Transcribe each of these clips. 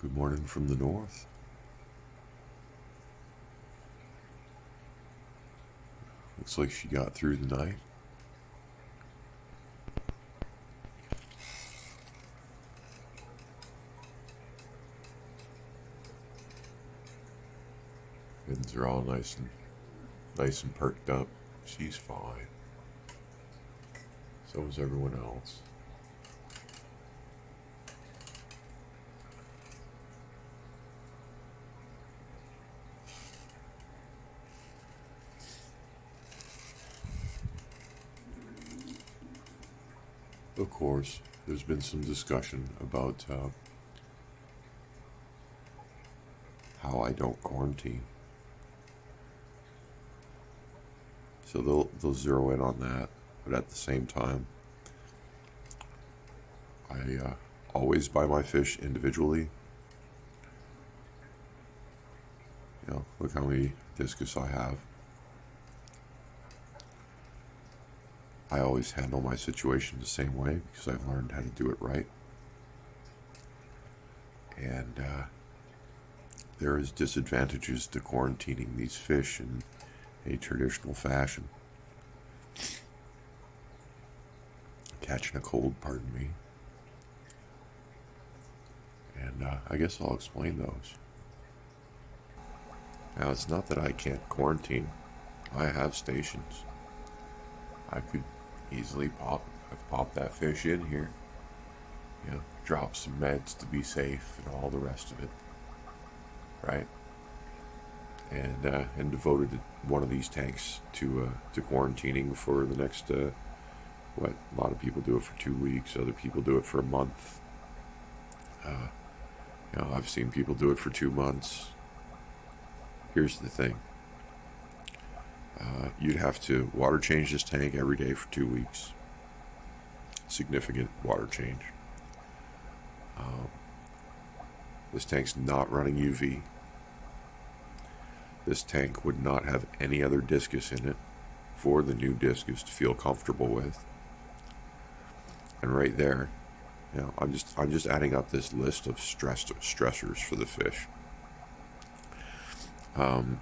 Good morning from the north. Looks like she got through the night. Mittens are all nice and perked up. She's fine. So is everyone else. Of course, there's been some discussion about how I don't quarantine. So they'll zero in on that, but at the same time, I always buy my fish individually. Look how many discus I have. I always handle my situation the same way because I've learned how to do it right. And there is disadvantages to quarantining these fish in a traditional fashion. Catching a cold, pardon me. And I guess I'll explain those. Now, it's not that I can't quarantine. I have stations. I could easily pop that fish in here. Drop some meds to be safe and all the rest of it. Right? And devoted one of these tanks to quarantining for the next, what, a lot of people do it for 2 weeks, other people do it for a month. I've seen people do it for 2 months. Here's the thing. You'd have to water change this tank every day for 2 weeks. Significant water change. This tank's not running UV. This tank would not have any other discus in it for the new discus to feel comfortable with. And right there, I'm just adding up this list of stressors for the fish.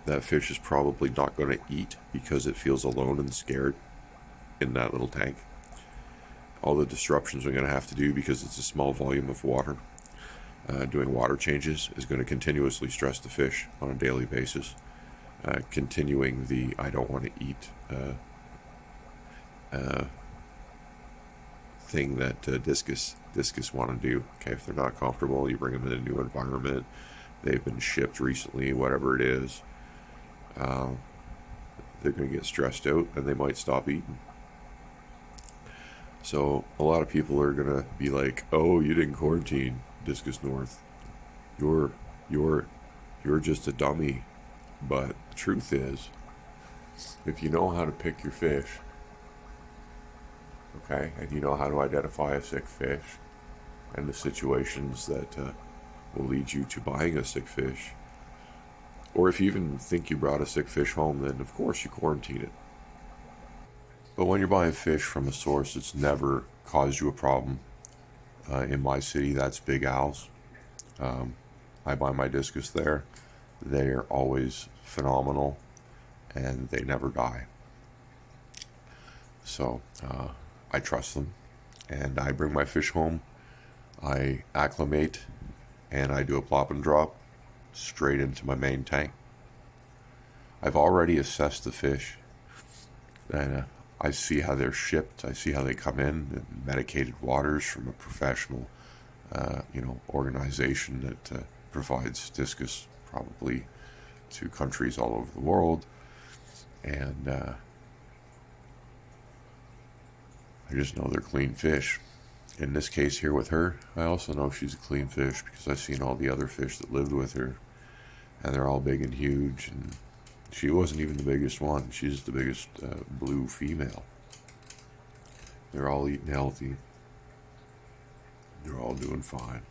That fish is probably not going to eat because it feels alone and scared in that little tank. All the disruptions we're going to have to do because it's a small volume of water. Doing water changes is going to continuously stress the fish on a daily basis. Continuing the I don't want to eat thing that discus want to do. Okay, if they're not comfortable, you bring them in a new environment. They've been shipped recently, whatever it is. They're going to get stressed out and they might stop eating. So a lot of people are going to be like, "Oh, you didn't quarantine, Discus North. You're just a dummy." But the truth is, if you know how to pick your fish, okay, and you know how to identify a sick fish and the situations that will lead you to buying a sick fish, or if you even think you brought a sick fish home, then of course you quarantine it. But when you're buying fish from a source that's never caused you a problem, in my city, that's Big Al's. I buy my discus there. They're always phenomenal, and they never die. So I trust them, and I bring my fish home. I acclimate, and I do a plop and drop straight into my main tank. I've already assessed the fish, and I see how they're shipped. I see how they come in medicated waters from a professional, organization that provides discus probably to countries all over the world. And I just know they're clean fish. In this case here with her, I also know she's a clean fish because I've seen all the other fish that lived with her, and they're all big and huge, and she wasn't even the biggest one. She's the biggest blue female. They're all eating healthy. They're all doing fine.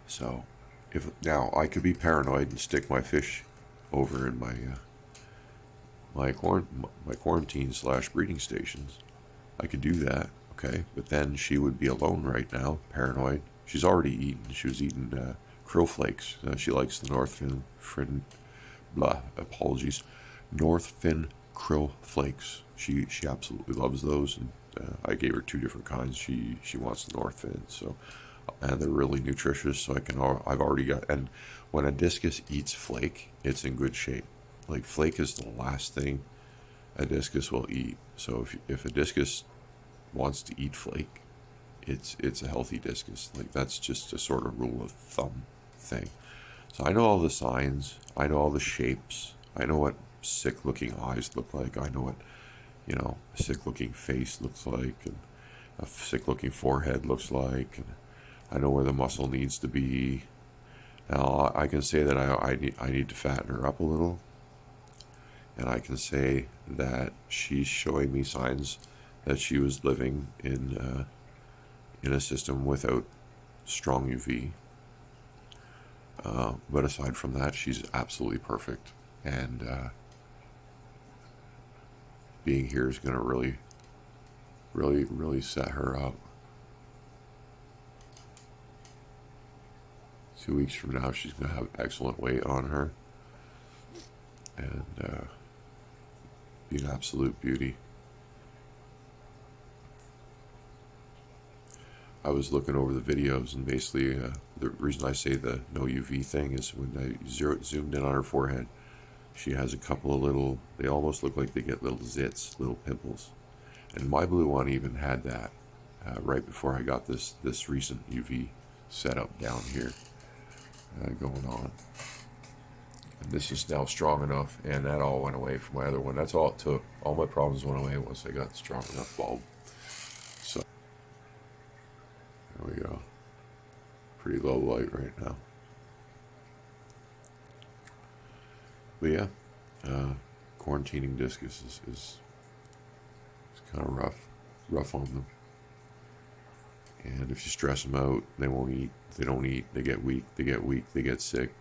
So, if now I could be paranoid and stick my fish over in my quarantine / breeding stations, I could do that, okay? But then she would be alone right now, paranoid, she's already eaten. She was eating krill flakes. She likes the apologies, North Fin krill flakes. She absolutely loves those, and I gave her two different kinds. She wants the North Fin, so and they're really nutritious. So I've already got. And when a discus eats flake, it's in good shape. Like flake is the last thing a discus will eat. So if a discus wants to eat flake, it's a healthy discus. Like that's just a sort of rule of thumb thing. So I know all the signs. I know all the shapes. I know what sick looking eyes look like. I know what a sick looking face looks like, and a sick looking forehead looks like, and I know where the muscle needs to be. Now I can say that I need to fatten her up a little, and I can say that she's showing me signs that she was living in a system without strong UV. But aside from that, she's absolutely perfect, and being here is going to really set her up. 2 weeks from now, she's going to have excellent weight on her, and be an absolute beauty. I was looking over the videos, and basically the reason I say the no UV thing is when I zoomed in on her forehead, she has a couple of little, they almost look like they get little zits, little pimples. And my blue one even had that right before I got this recent UV setup down here going on. And this is now strong enough, and that all went away from my other one. That's all it took. All my problems went away once I got the strong enough bulb. So there we go. Pretty low light right now. But yeah, quarantining discus is kind of rough on them. And if you stress them out, they won't eat. They don't eat. They get weak. They get sick.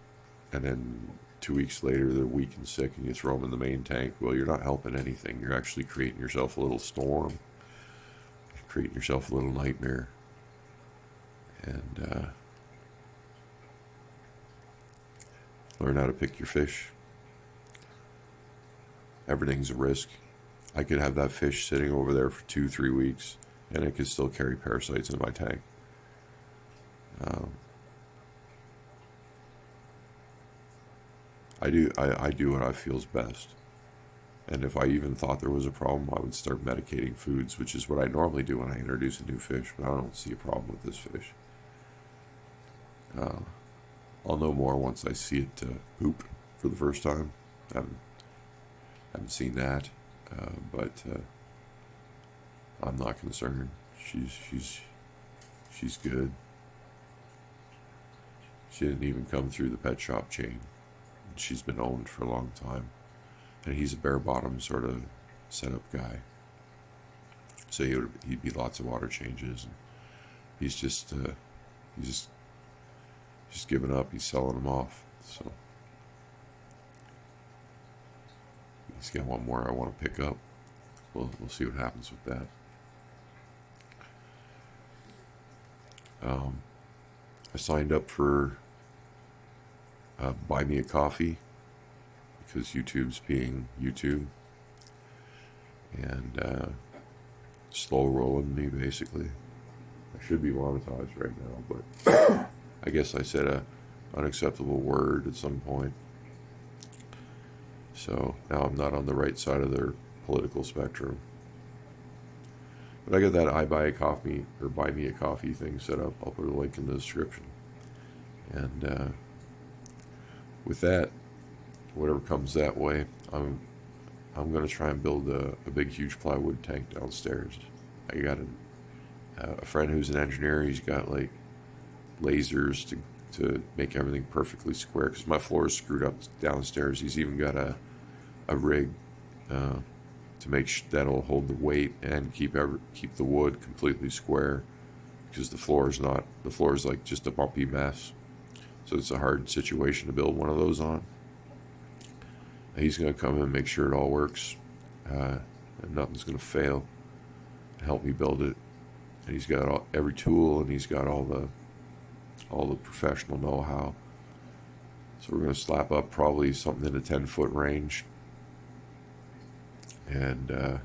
And then 2 weeks later, they're weak and sick, and you throw them in the main tank. Well, you're not helping anything. You're actually creating yourself a little storm. You're creating yourself a little nightmare. And learn how to pick your fish. Everything's a risk. I could have that fish sitting over there for 2-3 weeks, and it could still carry parasites in my tank. I do what I feel is best. And if I even thought there was a problem, I would start medicating foods, which is what I normally do when I introduce a new fish, but I don't see a problem with this fish. I'll know more once I see it poop for the first time. I haven't seen that, but I'm not concerned. She's good. She didn't even come through the pet shop chain. She's been owned for a long time, and he's a bare bottom sort of setup guy. So he'd be lots of water changes, and he's just given up. He's selling them off. So he's got one more I want to pick up. We'll see what happens with that. I signed up for Buy Me a Coffee because YouTube's being YouTube, and slow rolling me basically. I should be monetized right now, but I guess I said a unacceptable word at some point. So now I'm not on the right side of their political spectrum. But I got that I buy a coffee or buy me a coffee thing set up. I'll put a link in the description. And with that, whatever comes that way, I'm going to try and build a big, huge plywood tank downstairs. I got a friend who's an engineer. He's got like lasers to make everything perfectly square because my floor is screwed up downstairs. He's even got a rig to make that'll hold the weight and keep the wood completely square because the floor is like just a bumpy mess. So it's a hard situation to build one of those on. He's going to come in and make sure it all works, and nothing's going to fail, and help me build it. And he's got every tool, and he's got all all the professional know-how. So we're going to slap up probably something in the 10-foot range. And,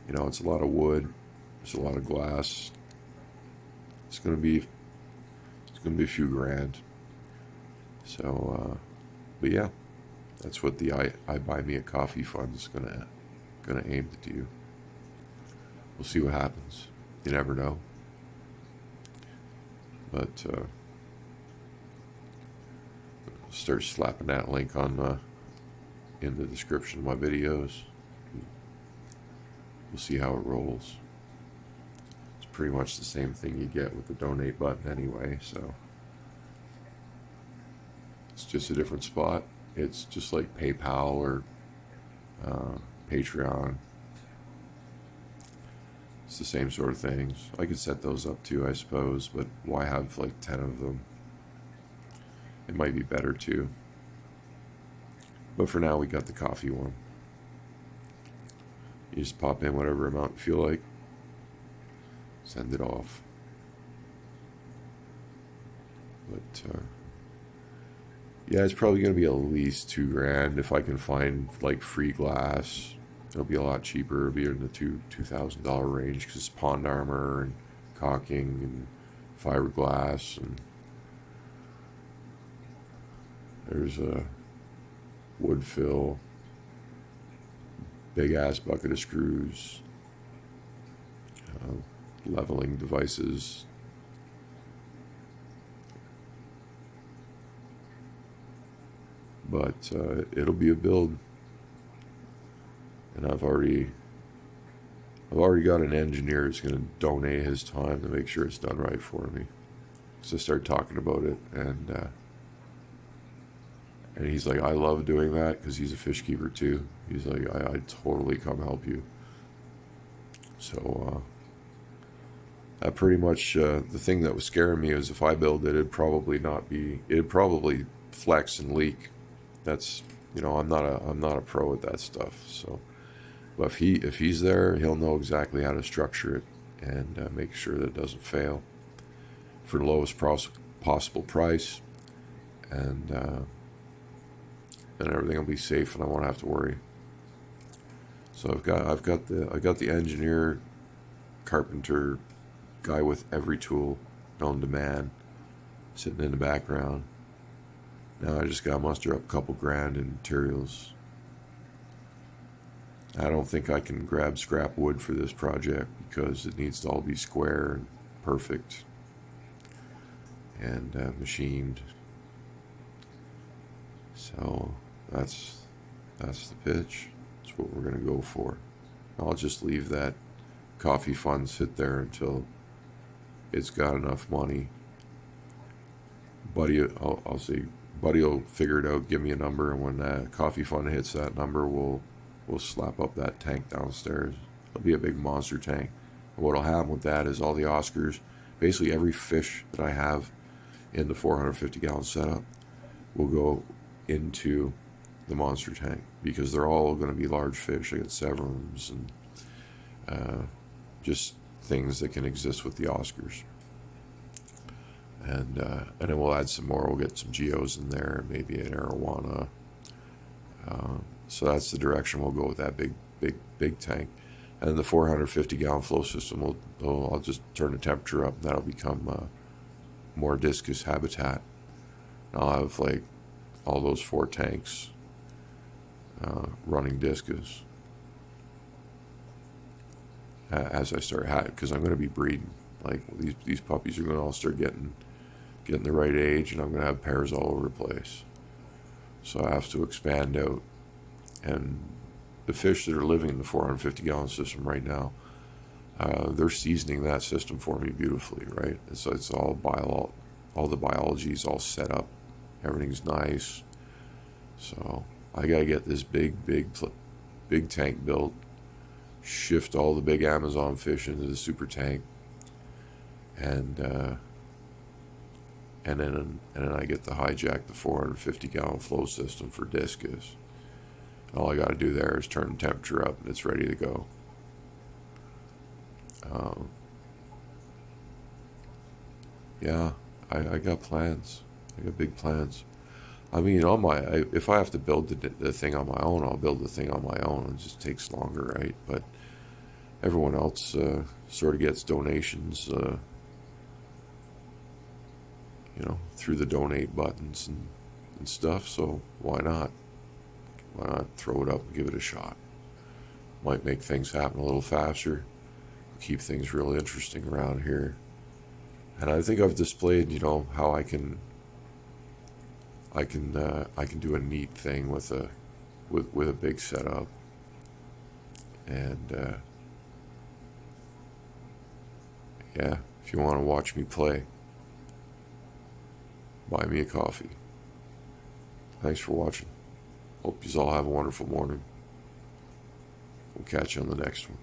it's a lot of wood. It's a lot of glass. It's going to be a few grand. So, but yeah, that's what the I Buy Me a Coffee Fund is gonna aim to do. We'll see what happens. You never know. But start slapping that link on in the description of my videos. We'll see how it rolls. It's pretty much the same thing you get with the donate button anyway, so it's just a different spot. It's just like PayPal or Patreon. It's the same sort of things. I could set those up too, I suppose, but why have like 10 of them? It might be better too. But for now, we got the coffee one. You just pop in whatever amount you feel like, send it off. But yeah, it's probably going to be at least $2,000 if I can find like free glass. It'll be a lot cheaper. It'll be in the $2,000 range because it's pond armor and caulking and fiberglass, and there's a wood fill, big ass bucket of screws, leveling devices. But it'll be a build, and I've already got an engineer who's going to donate his time to make sure it's done right for me. So I started talking about it, and he's like, I love doing that because he's a fish keeper too. He's like, I'd totally come help you. So that pretty much the thing that was scaring me is if I build it, it'd probably flex and leak. That's, I'm not a pro at that stuff. So, but if he's there, he'll know exactly how to structure it and make sure that it doesn't fail for the lowest possible price, and everything will be safe, and I won't have to worry. So I've got the engineer, carpenter, guy with every tool known to man sitting in the background. Now I just got to muster up a couple grand in materials. I don't think I can grab scrap wood for this project because it needs to all be square and perfect and machined. So that's the pitch. That's what we're going to go for. I'll just leave that coffee fund sit there until it's got enough money. Buddy, I'll say, Buddy will figure it out, give me a number, and when that coffee fund hits that number, we'll slap up that tank downstairs. It'll be a big monster tank. And what'll happen with that is all the Oscars, basically every fish that I have in the 450-gallon setup will go into the monster tank because they're all going to be large fish. I got severums and just things that can exist with the Oscars. And then we'll add some more. We'll get some geos in there, maybe an arowana. So that's the direction we'll go with that big tank. And the 450-gallon flow system, I'll just turn the temperature up, and that'll become more discus habitat. And I'll have like all those 4 tanks running discus as I start because I'm going to be breeding. Like these puppies are going to all start getting the right age, and I'm going to have pairs all over the place. So I have to expand out. And the fish that are living in the 450-gallon system right now, they're seasoning that system for me beautifully, right? So it's all the biology is all set up. Everything's nice. So I got to get this big tank built, shift all the big Amazon fish into the super tank, and then I get to hijack the 450-gallon flow system for discus. And all I got to do there is turn the temperature up, and it's ready to go. Yeah, I got plans. I got big plans. I mean, if I have to build the thing on my own, I'll build the thing on my own. It just takes longer, right? But everyone else sort of gets donations, through the donate buttons and stuff. So why not? Why not throw it up and give it a shot? Might make things happen a little faster. Keep things really interesting around here. And I think I've displayed, how I can do a neat thing with a big setup. And yeah, if you want to watch me play, buy me a coffee. Thanks for watching. Hope you all have a wonderful morning. We'll catch you on the next one.